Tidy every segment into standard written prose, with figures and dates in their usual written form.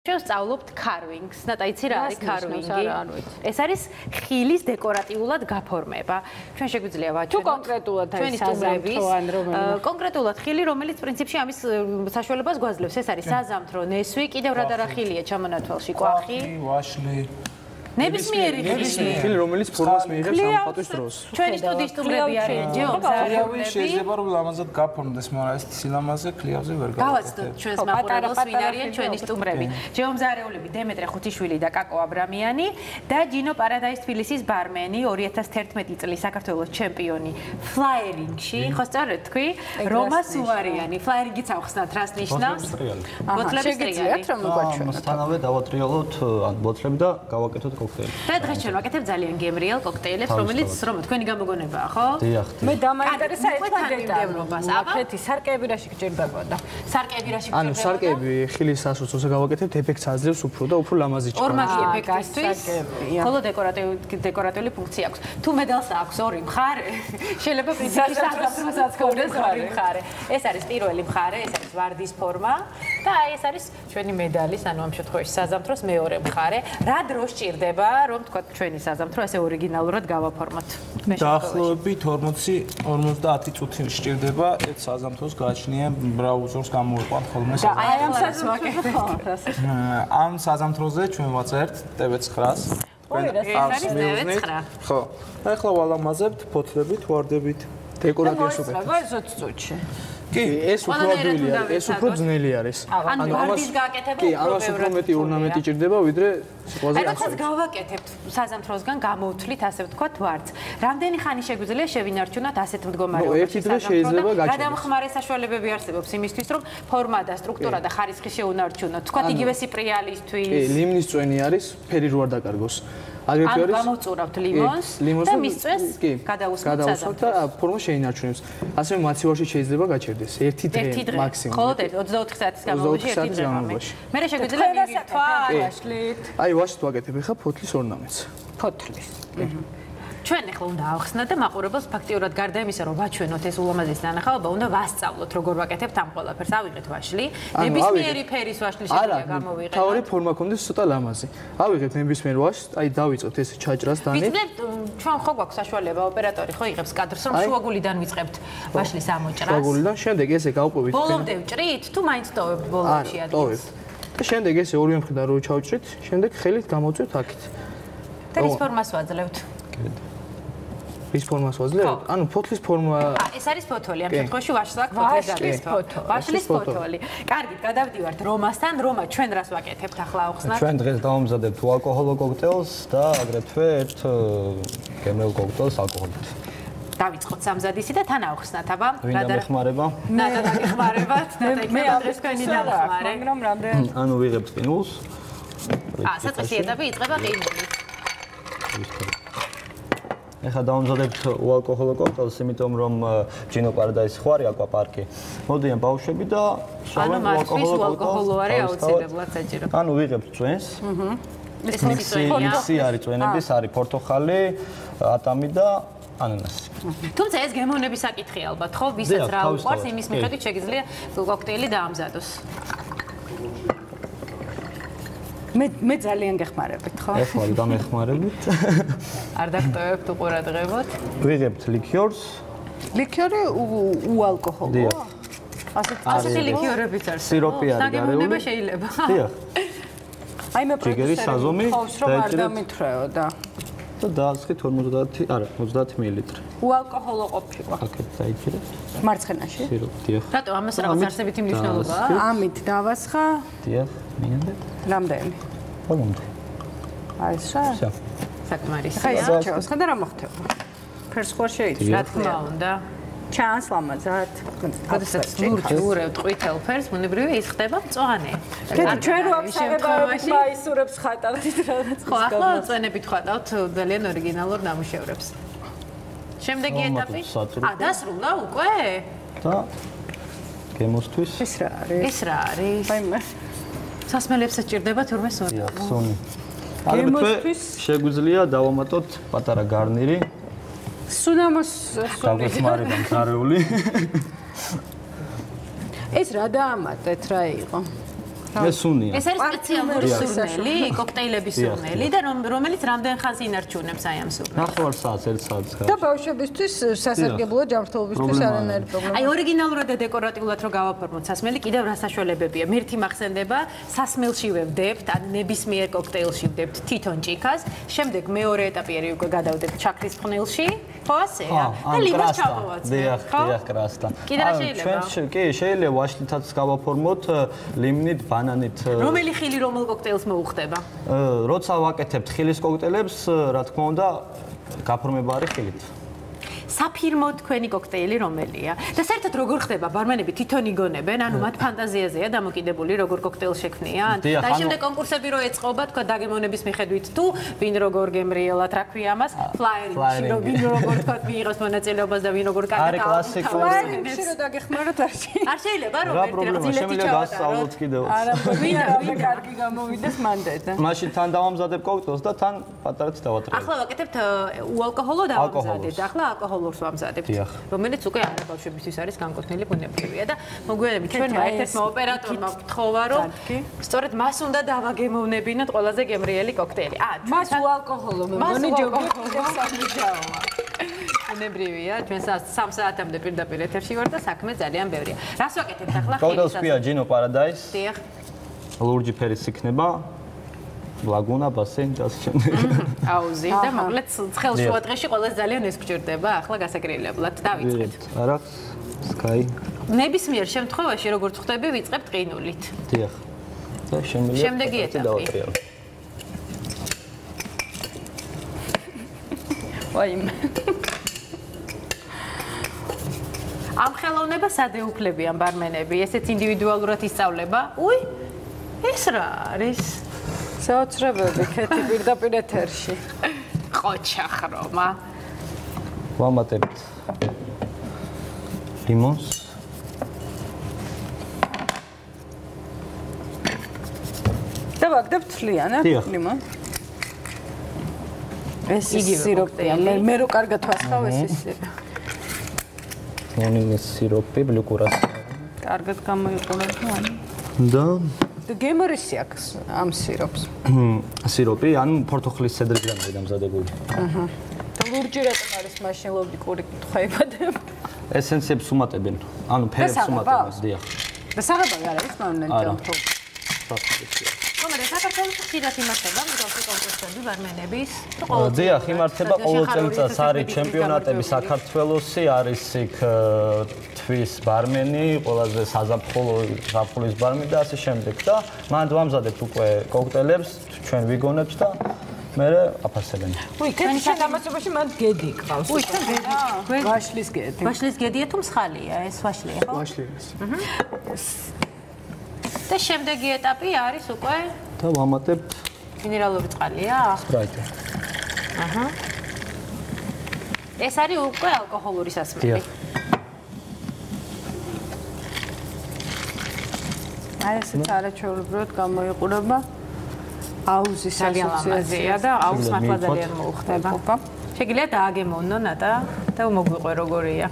Ჩვენ სწავლობთ carvings, ნატაიცი რა არის carving-ი? ეს არის ხილის დეკორატიულად გაფორმება. ჩვენ შეგვიძლია ვაჩვენოთ. თუ კონკრეტულად არის საზამთრო ან რომელიმე. კონკრეტულად ხილი, რომელიც პრინციპში ამის საშუალებას გვაძლევს. ეს არის საზამთრო, ნესვი, კიდევ რა და რა ხილია ჩამონათვალში, კვახი, ვაშლი. ნებისმიერი ხილი, რომელიც ფორმას მიიღებს სამხატვრის დროს. ჩვენი სტუდიის სტუმრები არიან ჯეომზარიელები. შეიძლება რომ ლამაზად გაფორმდეს, მაგრამ ეს სილამაზე ქლიავზე ვერ გავაკეთებ. გავაცდოთ ჩვენს მაყურებელს ვინ არიან ჩვენი სტუმრები. ჯეომზარეულები დემეტრე ხუთიშვილი და კაკო აბრამიანი და ჯინო პარადაის თბილისის ბარმენი 2011 წლის საქართველოს ჩემპიონი ფლაიერინგში, ხო სწორედ თქვი? რომა სუვარიანი. ფლაიერინგიც ახსნათ რას ნიშნავს? ბოთლების ტრიალი. მოსთანავე დავატრიალოთ ბოთლები და გავაკეთოთ კოქტეილი. და დღეს ჩვენ ვაკეთებ ძალიან გემრიელ კოქტეილებს, რომელიც რომ თქვენი გამოგონებაა, ხო? დიახ. მე დამაინტერესა ერთმანეთს. აფეთი სარკეები რაში გჭირდებოდა? სარკეები რაში ანუ სარკეები ხილის სასურსოზე გავაკეთებთ, ეფექტს აძლევს უფრო ლამაზი ჭრა. ორმაგი ეფექტისთვის. ხოლო დეკორატიული ფუნქცია აქვს. თუ მედალს აქვს ორი მხარე, შეიძლება პრინციპში საზამთროსაც გქონდეს ორი მხარე. ეს არის პირველი მხარე, ეს არის ვარდის ფორმა და აი ეს არის ჩვენი მედალის, ანუ ამ შემთხვევაში საზამთროს მეორე მხარე. რა დროს ჭირდება, რომ თქვა ჩვენი საზამთრო ასე ორიგინალურად გავაფორმოთ? დაახლოებით 40-50 წუთი სჭირდება ეს საზამთროს გააჩნია ბრაუზერს გამოვიყვანთ ხოლმე. აი ამ საზამთროს ამ საზამთროზე ჩვენ ვაწერთ TV9-ს. ხო. ახლა ვალამაზებთ ფოთლებით, ვარდებით. დეკორატიას უკეთებს. ვაჟოთ წუთში. კი, ეს უფრო ადვილი არის, ეს უფრო ძნელი არის. ანუ ვარდის გააკეთება კი, ამას უფრო მეტი ორნამენტი ჭირდება, ვიდრე სიტყვაზე აი, როდესაც გავაკეთებთ საზამთროსგან გამოვთვლით, ასე ვთქვათ, ვარდს. რამდენი ხანი შეგვიძლია შევინარჩუნოთ ასეთ მდგომარეობაში? ერთი დღე შეიძლება გაჩერდეს. გადამხმარე საშუალებები არსებობს იმისთვის, რომ ფორმა და სტრუქტურა და ხარისხი შეუნარჩუნოთ. თქვათ იგივე სიპრიალისთვის. კი, ლიმნის წვენი არის, ფერი რო არ დაკარგოს. ანუ გამოვწურავთ ლიმონს და მის წვენს გადაუსვათ და ფორმა შეინარჩუნებს. ასევე მაცივარში შეიძლება გაჩერდეს. ერთი დღე მაქსიმუმ. ხოლო 24 საათის განმავლობაში ერთი დღე. მე შეგვიძლია მივიღოთ ვაშლით. აი ვაშლით ვაკეთებ ახლა ფოთლის ორნამენტს. ფოთლის. ჩვენ ახლა უნდა ავხსნათ და მაყურებელს ფაქტიურად გარდა იმისა, რომ ვაჩვენოთ ეს ულამაზესი დანახაობა, უნდა ვასწავლოთ როგორ ვაკეთებთ ამ ყველაფერს. ავიღეთ ვაშლი, ნებისმიერი ფერის ვაშლი შეგვიძლია გამოვიღეთ. თავი ფორმა კონდეს ცოტა ლამაზი. ავიღეთ ნებისმიერ ვაშლს, აი დავიწყოთ ეს ჩაჭრას დანი. ვიცით, ჩვენ ხო გვაქვს საშუალება ოპერატორი ხო იღებს კადრს, რომ შუაგულიდან ვიწყებთ ვაშლის ამოჭრას. შუაგულიდან, შემდეგ ესე გავყვებით. ბოლომდე ვჭრით, თუ მაინც ტოვებთ ბოლომში ადგილს. და შემდეგ ესე ორივე მხრიდან რო ჩავჭრით, შემდეგ ხელით გამოვწევთ აქეთ. და რის ფორმას ვაძლევთ? რის ფორმას ვაძლევთ? ანუ ფოთლის ფორმა. ეს არის ფოთოლი, ამ შემთხვევაში ვაშლს აქვს ფოთლის გაკეთება. ვაშლის ფოთოლი. კარგით, გადავდივართ რომასთან. რომა, ჩვენ რას ვაკეთებთ ახლა ავხსნათ? ჩვენ დღეს დავამზადებთ უალკოჰოლო კოქტეილს და აგრეთვე ერთ გემრიელ კოქტეილს ალკოჰოლით. დავიწყოთ სამზადისი და თან ავხსნათ, აბა? რა დამეხმარება? ნადა დამეხმარებათ, მე დღეს თქვენი დამეხმარე. მაგრამ რამდენი? ანუ ვიღებთ ყინულს. საწყისი ეტაპი იწყება ყინულით. ეხლა დავამზადებთ უალკოჰოლო კოქტეილს, იმიტომ რომ ჯინო პარადაისი ხო არის აკვაპარკი. მოდიან ბავშვები და შავენ უალკოჰოლო კოქტეილს. აუცილებლად საჭირო. ანუ ვიღებთ წვენს. ეს მიქსი არის წვენების, არის პორტოხალი, ატამი და ანანასი. თუმცა ეს გემოვნების საკითხი ალბათ, ხო? ვისაც რა უყვარს, იმის მიხედვით შეგიძლია კოქტეილი დაამზადოს. მე ძალიან გეხმარებით, ხო? ეხლა დამეხმარებით. არ დაგტოვებთ უყურადღებოთ. ვიღებთ ლიქიორს. ლიქიორი უალკოჰოლოა? ასეთი ლიქიორებიც არის. სიროპი არის გარეული. დაგემოვნება შეიძლება. დიახ. აი მე ჯიგერის საზომი დაიჭირეთ. არ დამითრეოდა. და დაასხით 30 მილილიტრი. უალკოჰოლო ყოფილა. აქეთ დაიჭირეთ. მარცხენაში? სიროპი, დიახ. რატო ამას რაღაც არსებითი მნიშვნელობაა? ამით დავასხა. დიახ, მინდა. რამდენი? ბოლომდე. აი ეს რა? საკმარისია. ხა ისჩევს, ხა და რა მოხდება? ფერს ხوار შეიძლება. რა თქმა უნდა. ჩანს ლამაზად. როდესაც ვუყურებთ ყვითელ ფერს, ბუნებრივია ის ხდება მწვანე. კეთილ ჩვენ რო აღსაღებავთ მაისურებს ხატავთ რაღაც. ხო, ახლა წვენებით ხატავთ ძალიან ორიგინალურ ნამუშევრებს. შემდეგი ეტაპი? დასრულდა უკვე? და გემოსთვის ეს რა არის? ეს რა არის? აი მე სასმელებსაც ჭირდება თურმე სუნი. სუნი. გემოსთვის შეგვიძლია დავამატოთ პატარა გარნირი. სუნამოს გავეხმარება მზარეული. ეს რა დაამატეთ, რა იყო? ეს სუნია. ეს არის სპეციალური სურნელი, კოქტეილების სურნელი და რომელიც რამდენ ხანს ინარჩუნებს აი ამ სურნელს? ნახევარ საათს, 1 საათს გასაგებია. და ბავშვებისთვის სასარგებლოა ჯანმრთელობისთვის არანაირი პრობლემა. აი ორიგინალურად და დეკორატიულად რო გავაფორმოთ სასმელი, კიდევ რა საშუალებებია? მერთი მახსენდება, სასმელშივე ვდებთ, ან ნებისმიერ კოქტეილში ვდებთ თვითონ ჭიქას, შემდეგ მეორე ეტაპი უკვე გადავდებთ ჩაქრის ფხნილში, ხო ასეა? და ლიმონს ჩავოვაცნებთ, ხო? დიახ, კრასტა. კიდე რა შეიძლება? კი, შეიძლება ვაშლითაც გავაფორმოთ, ლიმნით, ბანანით. რომელი ხილი რომელ კოქტეილს მოუხდება? როცა ვაკეთებთ ხილის კოქტეილებს, რა თქმა უნდა, გაფორმება არის ხილით. საფირმო თქვენი კოქტეილი რომელია? და საერთოდ როგორ ხდება? ბარმენები თვითონ იგონებენ, ანუ მათ ფანტაზიაზეა დამოკიდებული, როგორ კოქტეილს შექმნიან? და შემდეგ კონკურსები რო ეწყობა, თქვა დაგემოვნების მიხედვით თუ ვინ როგორ გემრიელად, რა ქვია ამას, ფლაიერინგში რო ვინ როგორ თქვა მიიღოს მონაწილეობას და ვინ როგორ კარგად ფლაიერინგში რო დაგეხმაროთ არ შეიძლება რომ რა პრობლემა, შემიძლია გასწავლოთ კიდევ. ვინ კარგი გამოვიდეს მანდედა. მაშინ თან დავამზადებ კოქტეილს და თან პატარაც დავატრიალებ. ახლა ვაკეთებთ უალკოჰოლო დავამზადეთ, ახლა ალკოჰოლურს ვამზადებთ, რომელიც უკვე არა ბავშვებისთვის არის განკუთვნილი ბუნებრივია და მოგვიანებით ჩვენმა ერთ-ერთმა ოპერატორმა ვთხოვა, რომ სწორედ მას უნდა დავაგემოვნებინოთ ყველაზე გემრიელი კოქტეილი. მას უალკოჰოლო მეგონი ჯობია სამუშაოა. ბუნებრივია, ჩვენ 3 საათამდე პირდაპირ ეთერში ვარ და საქმე ძალიან ბევრია. რას ვაკეთებთ ახლა? კოქტეილს ქვია Gino Paradise. დიახ. ლურჯი ფერის იქნება. ლაგუნა, ბასენი და ასე შემდეგ. აუზი და მოკლედ ცხელ შუა დღეში ყველას ძალიან ეს გჭირდება, ახლა გასაგრილებლად დავიწყეთ. არახს, სკაი. ნებისმიერ შემთხვევაში როგორც ხვდები, ვიწყებთ ყინულით. დიახ. და შემიძლია შემდეგი ეტაპი. დავატრიალებ. ვაიმე. ამ ხელოვნებას ადეუფლებიან ბარმენები, ესეც ინდივიდუალურად ისწავლება. უი, ეს რა არის? საოცრებები ქეთი პირდაპირ ეთერში. ყოჩა ხრომა. ვამატებთ ლიმონს. და ვაგდებთ თლიანად ლიმონს. ეს სიროპია. მე რო კარგად ვასხავ ეს სიროპი. მონინის სიროპი, ბლუკურას. კარგად გამოიყურება. და გემრისი აქვს ამ სიროპს. სიროპი, ანუ ფორთოხლის ცედრიდან არის დამზადებული. აჰა. და ლურჯი რატომ არის მაშინ ლოგიკური კითხვებად? ესენციებს უმატებენ. ანუ ფერებს უმატებენ, დიახ. და საღებავი არ არის მომენტი. მაგრამ საქართველოს ხშირად იმართება მსგავსი კონკურსები ბარმენების. დიახ, იმართება ყოველ წელიწადს არის ჩემპიონატები საქართველოსი, არის იქ თვის ბარმენი, ყველაზე საზაფხულის ბარმენი და ასე შემდეგ და მან ვამზადებთ უკვე კოქტეილებს, ჩვენ ვიგონებთ და მე აფასებენ. უი, ქეთი შენამაცობაში მან გედი ყავს. უი, თან გედი. ვაშლის გედი. ვაშლის გედია თუ მსხალია? ეს ვაშლია, ხო? ვაშლია. და შემდეგი ეტაპი არის უკვე და ვამატებთ მინერალური წყალია? სპრაიტი. აჰა. ეს არის უკვე ალკოჰოლური სასმელი. აი ესეც არაჩვეულებრივად გამოიყურება. აუზის ასოციაცია და აუზს მართლა ძალიან მოუხდება. შეგიძლია დააგემოვნო ნატა და მოგვიყვე როგორია.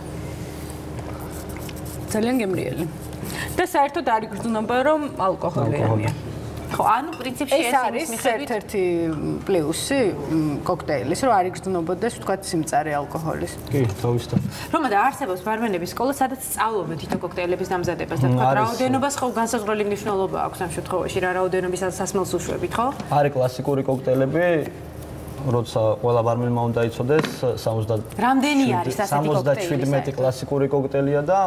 ძალიან გემრიელი. და საერთოდ არ იგრძნობა რომ ალკოჰოლიანია. ხო, ანუ პრინციპში ეს არის ერთ-ერთი პლუსი კოქტეილის, რომ არ იგრძნობოდეს ვთქვათ სიმწარე ალკოჰოლის. კი, თავისთავად. რომ და არსებობს ბარმენების სკოლა, სადაც სწავლობენ თვითონ კოქტეილების დამზადებას და თქვა რაოდენობას ხო განსაზღვრელი მნიშვნელობა აქვს ამ შემთხვევაში, რა რაოდენობის სასმელს უშვებით, ხო? არის კლასიკური კოქტეილები, როცა ყველა ბარმენმა უნდა იცოდეს 70 რამდენი არის ასეთი კოქტეილი? 77 კლასიკური კოქტეილია და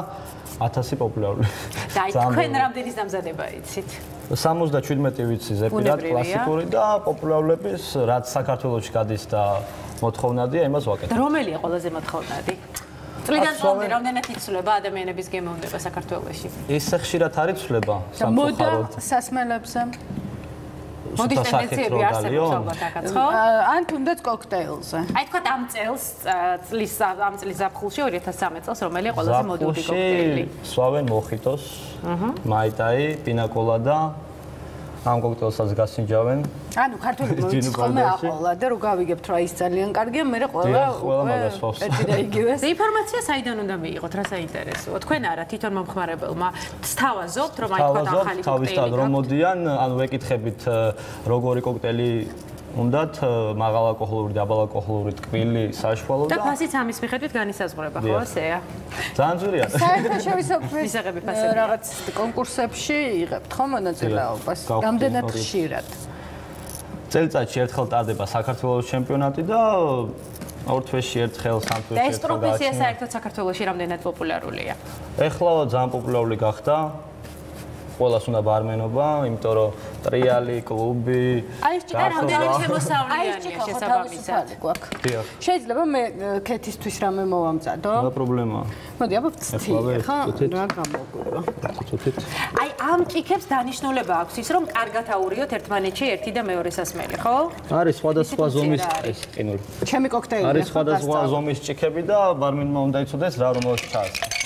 1000 პოპულარული. და თქვენ რამდენის დამზადება იცით? 77 ვიცი ზეპირად კლასიკური და პოპულარულების რაც საქართველოში გადის და მოთხოვნადია იმას ვაკეთებ. და რომელია ყველაზე მოთხოვნადი? წლიდან წლამდე რამდენად იცვლება ადამიანების გემოვნება საქართველოში? ისე ხშირად არ იცვლება სამწუხაროდ. და მოსასმელებზე მოდის ტენდენციები არსებობს ალბათ აქაც, ხო? ან თუნდაც კოქტეილზე. აი თქვა ამ წელს ამ წლის ზაფხულში 2013 წელს რომელია ყველაზე მოდური კოქტეილი? სვავენ მოხიტოს, მაიტაი, პინაკოლადა ამ კოქტეილსაც გასინჯავენ. ანუ ქართული მოიცი ხოლმე აყოლა და რო გავიგებთ რა ის ძალიან კარგია, მე ყველა ერთი და იგივეს. ინფორმაცია საიდან უნდა მიიღოთ, რა საინტერესოა? თქვენ არა, თვითონ მომხმარებელმა სთავაზობთ, რომ აი თქვა ახალი კოქტეილი. რომ მოდიან, ანუ ვეკითხებით როგორი კოქტეილი უნდათ, მაღალალკოჰოლური, დაბალალკოჰოლური, ტკბილი, საშუალო და ფასიც ამის მიხედვით განისაზღვრება, ხო, ასეა? ძალიან ძვირია. საერთაშორისო მისაღები ფასები. რაღაც კონკურსებში იღებთ ხო მონაწილეობას? რამდენად ხშირად? წელიწადში ერთხელ ტარდება საქართველოს ჩემპიონატი და ორ თვეში ერთხელ, სამ თვეში და ეს ერთხელ პროფესია საერთოდ საქართველოში რამდენად პოპულარულია? ეხლა ძალიან პოპულარული გახდა. ყველას უნდა ბარმენობა, იმიტომ რომ ტრიალი, კლუბი, აი ეს ჭიქა რამდენად შემოსავლიანია შესაბამისად. დიახ. შეიძლება მე ქეთისთვის რამე მოვამწადო? რა პრობლემაა? მოდი აბა ვწთი, ხა? რა გამოგვივა? ცოტით. აი ამ ჭიქებს დანიშნულება აქვს ის, რომ კარგად აურიოთ ერთმანეთში ერთი და მეორე სასმელი, ხო? არის სხვადასხვა ზომის ეს ყინული. ჩემი კოქტეილი. არის სხვადასხვა ზომის ჭიქები და ბარმენმა უნდა იცოდეს რა რომელს ჩაას.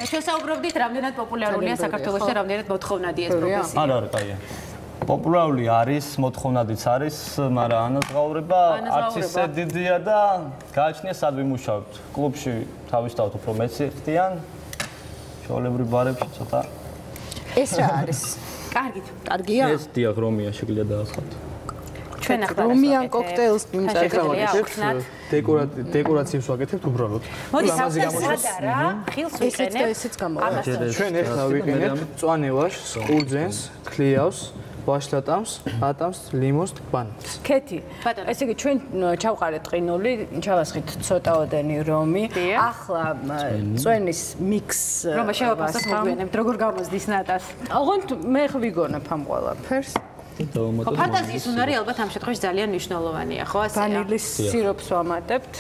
შესაუბრობდით რამდენად პოპულარულია საქართველოში და რამდენად მოთხოვნადია ეს პროფესია? არა, კაია. პოპულარული არის, მოთხოვნადიც არის, მაგრამ ანაზღაურება არც ისე დიდია და გააჩნია სად ვიმუშავებთ. კლუბში თავისთავად უფრო მეცი ხდიან. ჩვეულებრივ ბარებში ცოტა. ეს რა არის? კარგით. კარგია? ეს დიახ, რომია შეგვიძლია დაასხათ. ჩვენ ახლა რომიან კოქტეილს მიმწერეთ. დეკორაციებს ვაკეთებთ უბრალოდ. მოდი სად არა, ხილს ვიყენებ. ესეც გამოვა. ჩვენ ახლა ვიყენებთ მწვანე ვაშს, ყურძენს, ქლიავს, ვაშლატამს, ატამს, ლიმონს, ბანანს. ქეთი. ესე იგი ჩვენ ჩავყარეთ ყინული, ჩავასხით ცოტაოდენი რომი. ახლა წვენის მიქს რომა შევაფასოთ მოგვიანებთ, როგორ გამოსდის ნატას. ოღონდ მე ვიგონებ ამ ყველაფერს. ხო, ფანტაზიის უნარი ალბათ ამ შემთხვევაში ძალიან მნიშვნელოვანია, ხო, ასეა? ვანილის სიროპს ვამატებთ.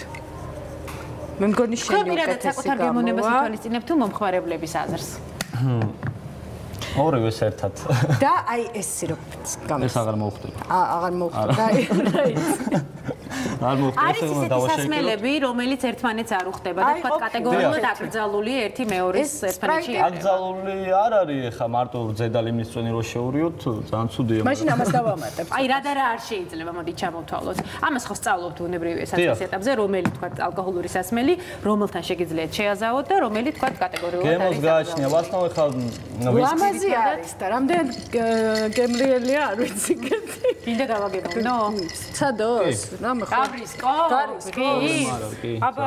მე მგონი შენი უკეთესი პირადად საკუთარ გემოვნებას ითვალისწინებ თუ მომხმარებლების აზრს? ორივეს ერთად. და აი ეს სიროპიც გამოს. ეს აღარ მოუხდება. აღარ მოუხდება. არ მოხდება, არის ისეთი სასმელები, რომელიც ერთმანეთს არ უხდება და თქვა კატეგორიულად აკრძალული ერთი მეორის ერთმანეთში. აკრძალული არ არის, ხა მარტო ზედა ლიმნის წვენი რო შევურიოთ, ძალიან ცუდია. მაშინ ამას დავამატებთ. აი რა და რა არ შეიძლება, მოდი ჩამოვთვალოთ. ამას ხო სწავლობთ უნებრივი ესაცის ეტაპზე, რომელი თქვა ალკოჰოლური სასმელი, რომელთან შეგიძლიათ შეაზავოთ და რომელი თქვა კატეგორიულად არის. გემოს გააჩნია, ვასწავლე ხა ლამაზი არის და რამდენ გემრიელია არ ვიცი კეთი. კიდე გავაგებინო? ცადოს? რამე ხო? გაბრისკო? აბა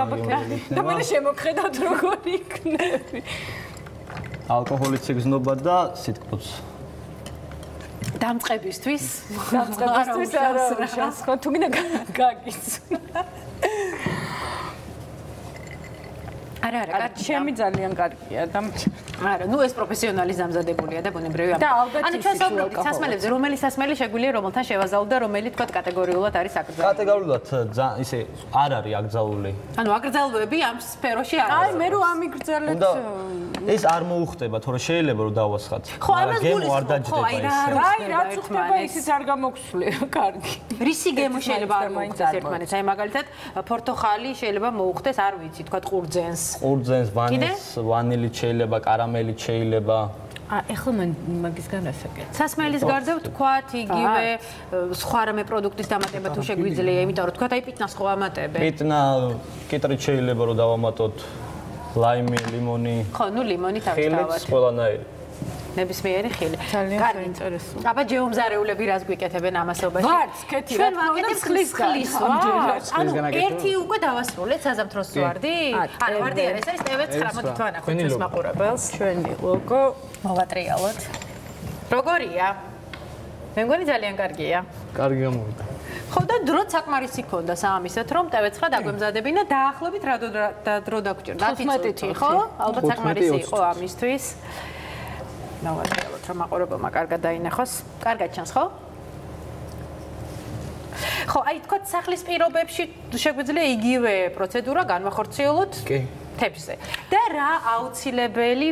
და მე შემოხედავთ როგორ იქნები. ალკოჰოლიც იგზნობა და სიტყვებს. დამწყებისთვის? დამწყებისთვის არა, ხო თუ მინდა გაგიცნო. არა, კარგი, ჩემი ძალიან კარგია და არა, ნუ ეს პროფესიონალის დამზადებულია და ბუნებრივი და ალბათ ანუ ჩვენ საუბრობთ სასმელებზე, რომელი სასმელი შეგვიძლია რომელთან შევაზავოთ და რომელი თქვა კატეგორიულად არის აკრძალული. კატეგორიულად ისე არ არის აკრძალული. ანუ აკრძალვები ამ სფეროში არ აი მე რო ამიგრძელეთ ეს არ მოუხდება, თორე შეიძლება რომ დავასხათ. ხო, ამას გულისხმობ. ხო, აი რა რაც უხდება ისიც არ გამოგვსვლია, კარგი. რისი გემო შეიძლება არ მოუხდეს ერთმანეთს? აი მაგალითად, პორტოხალი შეიძლება მოუხდეს, არ ვიცი, თქვა ყურძენს. ყურძენს, ვანილით შეიძლება, კარამელით შეიძლება. ეხლა მაგისგან ასაკეთ. სასმელის გარდა ვთქვათ, იგივე სხვა რამე პროდუქტის დამატება თუ შეგვიძლია, იმიტომ რომ თქვათ, აი პიტნას ხო ამატებენ. პიტნა კიტრით შეიძლება რომ დავამატოთ ლაიმი, ლიმონი. ხო, ნუ ლიმონი თავისთავად. ხილიც ყველანაირი. ნებისმიერი ხილი. ძალიან საინტერესოა. აბა ჯეომზარეულები რას გვიკეთებენ ამასობაში? ვარც, ქეთი, ჩვენ ვაკეთებთ ხლის. ანუ ერთი უკვე დავასრულეთ საზამთროს ვარდი? არა, ვარდი არ ეს არის TV9, მოდით ვანახოთ ეს მაყურებელს. ჩვენი ლოგო მოვატრიალოთ. როგორია? მე მგონი ძალიან კარგია. კარგი გამოვიდა. ხო და დროც საკმარისი ქონდა საამისად, რომ TV9 დაგვემზადებინა დაახლოებით რა დრო დაგჭირდა? 10 წუთი, ხო? ალბათ საკმარისი იყო ამისთვის. ნავატრიალოთ, რომ მაყურებელმა კარგად დაინახოს. კარგად ჩანს, ხო? ხო, აი თქვა სახლის პირობებში შეგვიძლია იგივე პროცედურა განვახორციელოთ თებსზე. და რა აუცილებელი